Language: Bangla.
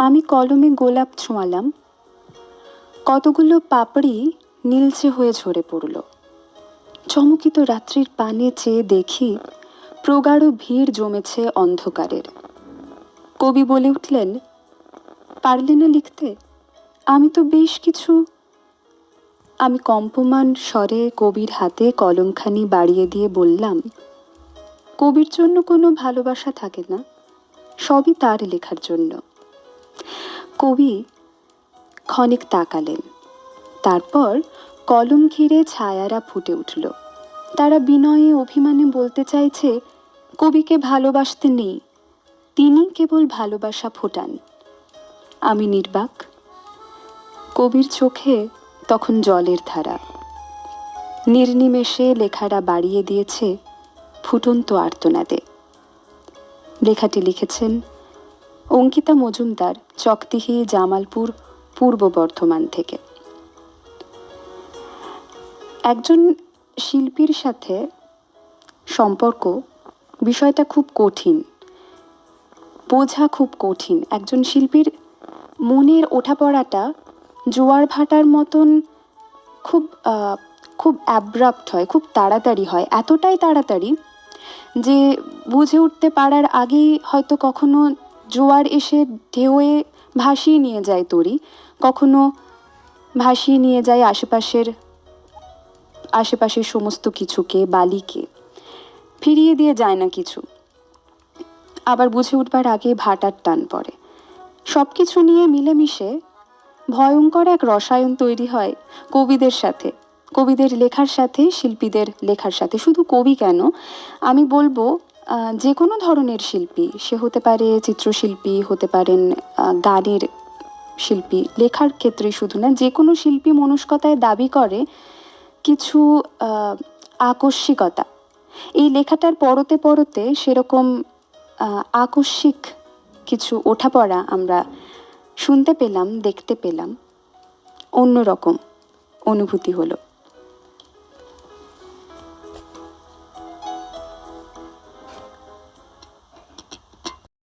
আমি কলমে গোলাপ ছোঁয়ালাম, কতগুলো পাপড়ি নীলচে হয়ে ঝরে পড়ল। চমকিত রাত্রির পানে চেয়ে দেখি প্রগাঢ় ভিড় জমেছে অন্ধকারের। কবি বলে উঠলেন, পারলে না লিখতে? আমি তো বেশ কিছু। আমি কম্পমান স্বরে কবির হাতে কলমখানি বাড়িয়ে দিয়ে বললাম, কবির জন্য কোনো ভালোবাসা থাকে না, সবই তার লেখার জন্য। কবি ক্ষণিক তাকালেন, তারপর কলম ঘিরে ছায়ারা ফুটে উঠল। তারা বিনয়ে অভিমানে বলতে চাইছে, কবিকে ভালোবাসতে নেই, তিনি কেবল ভালোবাসা ফোটান। আমি নির্বাক। কবির চোখে তখন জলের ধারা। নির্নিমেষে লেখারা বাড়িয়ে দিয়েছে ফুটন্ত আর্তনাদে। লেখাটি লিখেছেন অঙ্কিতা মজুমদার, চকতিহি, জামালপুর, পূর্ব বর্ধমান থেকে। একজন শিল্পীর সাথে সম্পর্ক বিষয়টা খুব কঠিন, বোঝা খুব কঠিন। একজন শিল্পীর মনের ওঠাপড়াটা জোয়ার ভাটার মতন খুব খুব অ্যাব্রাপ্ট হয়, খুব তাড়াতাড়ি হয়, এতটাই তাড়াতাড়ি যে বুঝে উঠতে পারার আগেই হয়তো কখনো জোয়ার এসে ঢেউয়ে ভাসিয়ে নিয়ে যায় তরি, কখনো ভাসিয়ে নিয়ে যায় আশেপাশের সমস্ত কিছুকে, বালিকে ফিরিয়ে দিয়ে যায় না কিছু। আবার বুঝে উঠবার আগে ভাটার টান পড়ে। সব কিছু নিয়ে মিলেমিশে ভয়ঙ্কর এক রসায়ন তৈরি হয় কবিদের সাথে, কবিদের লেখার সাথে, শিল্পীদের লেখার সাথে। শুধু কবি কেন, আমি বলবো যে কোনো ধরনের শিল্পী, সে হতে পারে চিত্রশিল্পী, হতে পারেন গানের শিল্পী, লেখার ক্ষেত্রে শুধু না, যে কোনো শিল্পী মনস্কতায় দাবি করে কিছু আকস্মিকতা। এই লেখাটার পরতে পরতে সেরকম আকস্মিক কিছু ওঠাপড়া আমরা শুনতে পেলাম, দেখতে পেলাম, অন্যরকম অনুভূতি হলো।